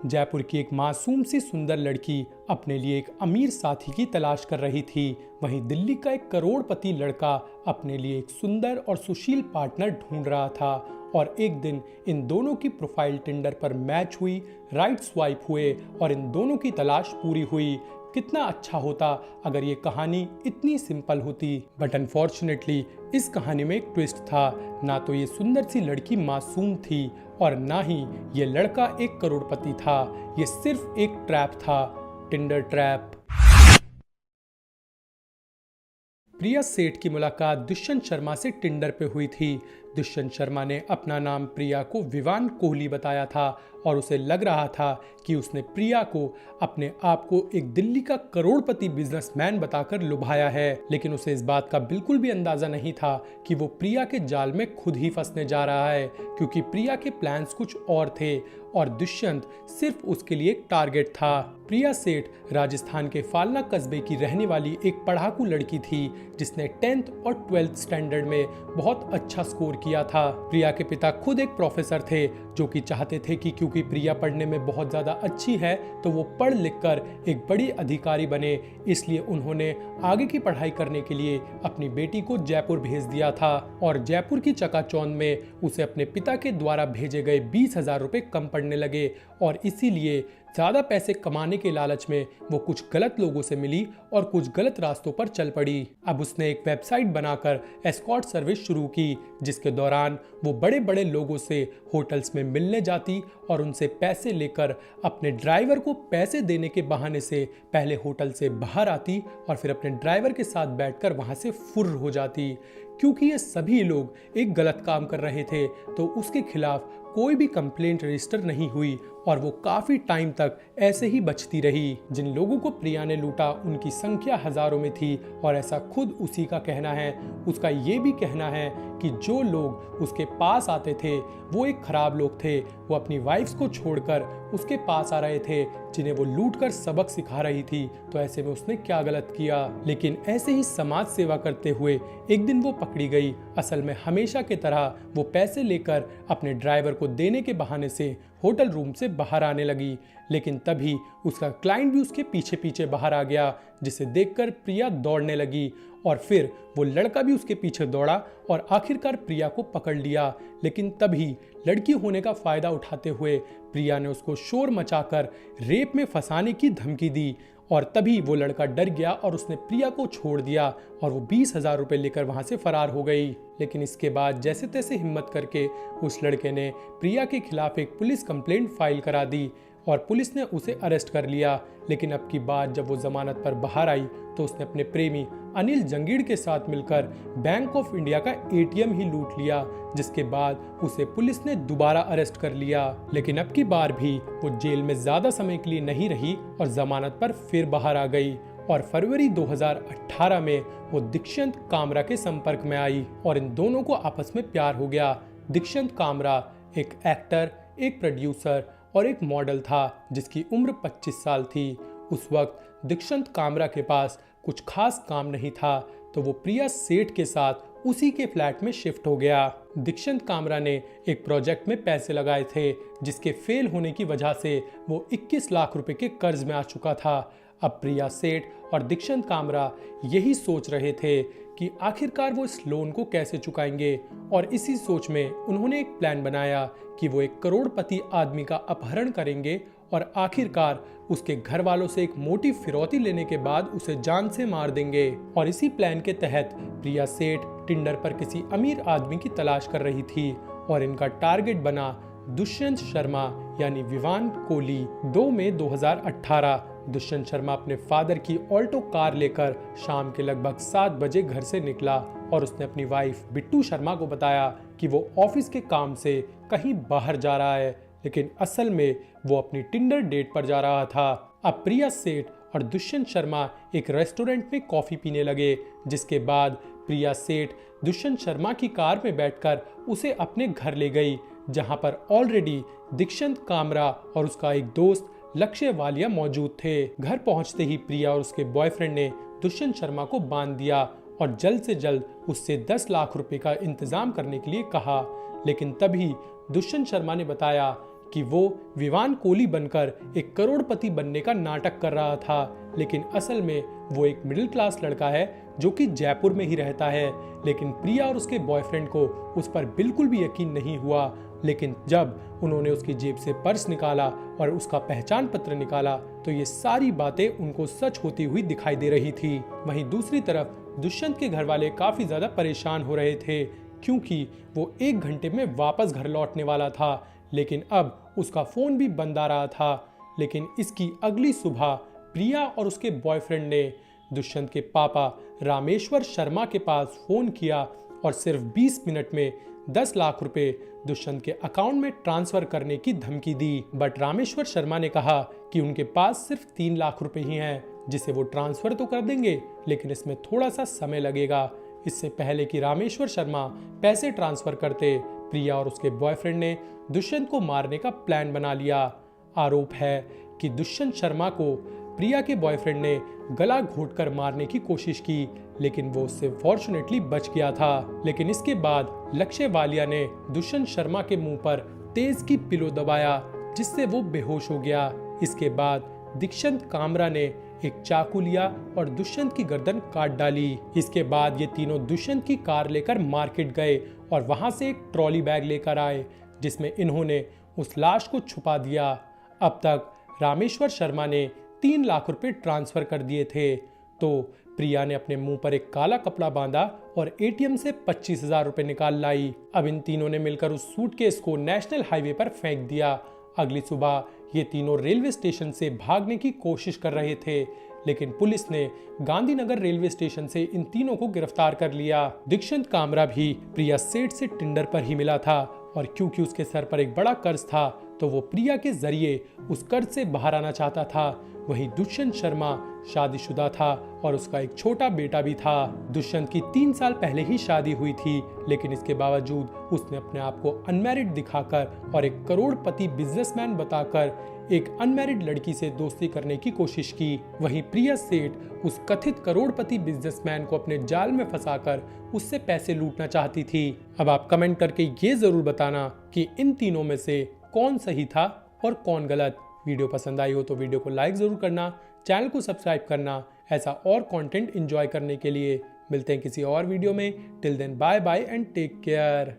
जयपुर की एक मासूम सी सुंदर लड़की अपने लिए एक अमीर साथी की तलाश कर रही थी। वहीं दिल्ली का एक करोड़पति लड़का अपने लिए एक सुंदर और सुशील पार्टनर ढूंढ रहा था। और एक दिन इन दोनों की प्रोफाइल टिंडर पर मैच हुई, राइट स्वाइप हुए और इन दोनों की तलाश पूरी हुई। कितना अच्छा होता अगर ये कहानी इतनी सिंपल होती, बट अनफॉर्चुनेटली इस कहानी में एक ट्विस्ट था। ना तो ये सुंदर सी लड़की मासूम थी और ना ही ये लड़का एक करोड़पति था। ये सिर्फ एक ट्रैप था, टिंडर ट्रैप। प्रिया सेठ की मुलाकात दुष्यंत शर्मा से टिंडर पे हुई थी। दुष्यंत शर्मा ने अपना नाम प्रिया को विवान कोहली बताया था और उसे लग रहा था कि उसने प्रिया को अपने आप को एक दिल्ली का करोड़पति बिजनेसमैन बताकर लुभाया है। लेकिन उसे इस बात का बिल्कुल भी अंदाजा नहीं था कि वो प्रिया के जाल में खुद ही फंसने जा रहा है, क्योंकि प्रिया के प्लान्स कुछ और थे और दुष्यंत सिर्फ उसके लिए एक टारगेट था। प्रिया सेठ राजस्थान के फालना कस्बे की रहने वाली एक पढ़ाकू लड़की थी जिसने 10th और 12th स्टैंडर्ड में बहुत अच्छा स्कोर किया था। प्रिया के पिता खुद एक प्रोफेसर थे जो कि चाहते थे कि क्योंकि प्रिया पढ़ने में बहुत ज्यादा अच्छी है तो वो पढ़ लिख कर एक बड़ी अधिकारी बने। इसलिए उन्होंने आगे की पढ़ाई करने के लिए अपनी बेटी को जयपुर भेज दिया था और जयपुर की चकाचौंध में उसे अपने पिता के द्वारा भेजे गए 20,000 रुपए कम पड़ने लगे और इसीलिए ज्यादा पैसे कमाने के लालच में वो कुछ गलत लोगों से मिली और कुछ गलत रास्तों पर चल पड़ी। अब उसने एक वेबसाइट बनाकर एस्कॉर्ट सर्विस शुरू की, जिसके दौरान वो बड़े बड़े लोगों से होटल्स में मिलने जाती और उनसे पैसे लेकर अपने ड्राइवर को पैसे देने के बहाने से पहले होटल से बाहर आती और फिर अपने ड्राइवर के साथ बैठकर वहां से फुर्र हो जाती। क्योंकि ये सभी लोग एक गलत काम कर रहे थे तो उसके खिलाफ कोई भी कंप्लेंट रजिस्टर नहीं हुई और वो काफी टाइम तक ऐसे ही बचती रही। जिन लोगों को प्रिया ने लूटा उनकी संख्या हजारों में थी और ऐसा खुद उसी का कहना है। उसका ये भी कहना है कि जो लोग उसके पास आते थे वो एक खराब लोग थे। वो अपनी वाइफ्स को छोड़कर उसके पास आ रहे थे जिन्हें वो लूट कर सबक सिखा रही थी, तो ऐसे में उसने क्या गलत किया। लेकिन ऐसे ही समाज सेवा करते हुए एक दिन वो पकड़ी गई। असल में हमेशा की तरह वो पैसे लेकर अपने ड्राइवर को देने के बहाने से होटल रूम से बाहर आने लगी। लेकिन तभी उसका क्लाइंट भी उसके पीछे पीछे बाहर आ गया, जिसे देखकर प्रिया दौड़ने लगी और फिर वो लड़का भी उसके पीछे दौड़ा और आखिरकार प्रिया को पकड़ लिया। लेकिन तभी लड़की होने का फायदा उठाते हुए प्रिया ने उसको शोर मचाकर रेप में फंसाने की धमकी दी और तभी वो लड़का डर गया और उसने प्रिया को छोड़ दिया और वो 20,000 रुपए लेकर वहां से फरार हो गई। लेकिन इसके बाद जैसे तैसे हिम्मत करके उस लड़के ने प्रिया के खिलाफ एक पुलिस कंप्लेंट फाइल करा दी और पुलिस ने उसे अरेस्ट कर लिया। लेकिन अब की बात जब वो जमानत पर बाहर आई तो उसने अपने प्रेमी अनिल जंगीड़ के साथ मिलकर बैंक ऑफ इंडिया का एटीएम ही लूट लिया, जिसके बाद उसे पुलिस ने दोबारा अरेस्ट कर लिया। लेकिन अब की बार भी वो जेल में ज्यादा समय के लिए नहीं रही और जमानत पर फिर बाहर आ गई और फरवरी 2018 में वो दीक्षंत कामरा के संपर्क में आई और इन दोनों को आपस में प्यार हो गया। दीक्षंत कामरा एक एक्टर, एक प्रोड्यूसर और एक मॉडल था जिसकी उम्र 25 साल थी। उस वक्त दीक्षंत कामरा के पास कुछ खास काम नहीं था तो वो प्रिया सेठ के साथ उसी के फ्लैट में शिफ्ट हो गया। दीक्षंत कामरा ने एक प्रोजेक्ट में पैसे लगाए थे जिसके फेल होने की वजह से वो 21 लाख रुपए के कर्ज में आ चुका था। अब प्रिया सेठ और दीक्षंत कामरा यही सोच रहे थे कि आखिरकार वो इस लोन को कैसे चुकाएंगे और इसी सोच में उन्होंने एक प्लान बनाया कि वो एक करोड़पति आदमी का अपहरण करेंगे और आखिरकार उसके घर वालों से एक मोटी फिरौती लेने के बाद उसे जान से मार देंगे। और इसी प्लान के तहत प्रिया सेठ टिंडर पर किसी अमीर आदमी की तलाश कर रही थी और इनका टारगेट बना दुष्यंत शर्मा यानी विवान कोहली। 2 मई 2018 दुष्यंत शर्मा अपने फादर की ऑल्टो कार लेकर शाम के लगभग 7 बजे घर से निकला और उसने अपनी वाइफ बिट्टू शर्मा को बताया कि वो ऑफिस के काम से कहीं बाहर जा रहा है, लेकिन असल में वो अपनी टिंडर डेट पर जा रहा था। अब प्रिया सेठ और दुष्यंत शर्मा एक रेस्टोरेंट में कॉफी पीने लगे, जिसके बाद प्रिया सेठ दुष्यंत शर्मा की कार में बैठकर उसे अपने घर ले गई, जहां पर ऑलरेडी दीक्षंत कामरा और उसका एक दोस्त लक्ष्य वालिया मौजूद थे। घर पहुंचते ही प्रिया और उसके बॉयफ्रेंड ने दुष्यंत शर्मा को बांध दिया और जल्द से जल्द उससे 10 लाख रुपए का इंतजाम करने के लिए कहा। लेकिन तभी दुष्यंत शर्मा ने बताया कि वो विवान कोहली बनकर एक करोड़पति बनने का नाटक कर रहा था, लेकिन असल में वो एक मिडिल क्लास लड़का है जो कि जयपुर में ही रहता है। लेकिन प्रिया और उसके बॉयफ्रेंड को उस पर बिल्कुल भी यकीन नहीं हुआ। लेकिन जब उन्होंने उसकी जेब से पर्स निकाला और उसका पहचान पत्र निकाला तो ये सारी बातें उनको सच होती हुई दिखाई दे रही थी। वहीं दूसरी तरफ दुष्यंत के घर वाले काफी ज्यादा परेशान हो रहे थे, क्योंकि वो 1 घंटे में वापस घर लौटने वाला था, लेकिन अब उसका फोन भी बंद आ रहा था। लेकिन इसकी अगली सुबह प्रिया और उसके बॉयफ्रेंड ने दुष्यंत के पापा रामेश्वर शर्मा के पास फोन किया और सिर्फ 20 मिनट में 10 लाख रुपए दुष्यंत के अकाउंट में ट्रांसफर करने की धमकी दी। बट रामेश्वर शर्मा ने कहा कि उनके पास सिर्फ 3 लाख रुपए ही हैं, जिसे वो ट्रांसफर तो कर देंगे, लेकिन इसमें थोड़ा सा समय लगेगा। इससे पहले कि रामेश्वर शर्मा पैसे ट्रांसफर करते, प्रिया और उसके बॉयफ्रेंड ने दुष्यंत को मारने का प्लान बना लिया। आरोप है कि दुष्यंत शर्मा को प्रिया के बॉयफ्रेंड ने गला घोंटकर मारने की कोशिश की, लेकिन वो उससे फॉर्चुनेटली बच गया था। लेकिन इसके बाद लक्ष्य वालिया ने दुष्यंत शर्मा के मुंह पर तेज की पिलो दबाया, जिससे वो बेहोश हो गया। इसके बाद दीक्षंत कामरा ने एक चाकू लिया और दुष्यंत की गर्दन काट डाली। इसके बाद ये तीनों दुष्यंत की कार लेकर मार्केट गए और वहां से एक ट्रॉली बैग लेकर आए, जिसमें इन्होंने उस लाश को छुपा दिया। अब तक रामेश्वर शर्मा ने 3 लाख रुपए ट्रांसफर कर दिए थे, तो प्रिया ने अपने मुंह पर एक काला कपड़ा बांधा और एटीएम से 25,000 रुपए निकाल लाई। अब इन तीनों ने मिलकर उस सूटकेस को नेशनल हाईवे पर फेंक दिया। अगली सुबह ये तीनों रेलवे स्टेशन से भागने की कोशिश कर रहे थे, लेकिन पुलिस ने गांधीनगर रेलवे स्टेशन से इन तीनों को गिरफ्तार कर लिया। दीक्षंत कामरा भी प्रिया सेठ से टिंडर पर ही मिला था, और क्योंकि उसके सर पर एक बड़ा कर्ज था तो वो प्रिया के जरिए उस कर्ज से बाहर आना चाहता था। वहीं दुष्यंत शर्मा शादीशुदा था और उसका एक छोटा बेटा भी था। दुष्यंत की 3 साल पहले ही शादी हुई थी, लेकिन इसके बावजूद उसने अपने आप को अनमैरिड दिखाकर और एक करोड़पति बिजनेसमैन बताकर एक अनमैरिड लड़की से दोस्ती करने की कोशिश की। वहीं प्रिया सेठ उस कथित करोड़पति बिजनेसमैन को अपने जाल में फंसाकर उससे पैसे लूटना चाहती थी। अब आप कमेंट करके ये जरूर बताना कि इन तीनों में से कौन सही था और कौन गलत। वीडियो पसंद आई हो तो वीडियो को लाइक जरूर करना, चैनल को सब्सक्राइब करना ऐसा और कंटेंट एंजॉय करने के लिए। मिलते हैं किसी और वीडियो में। Till then bye bye and take care.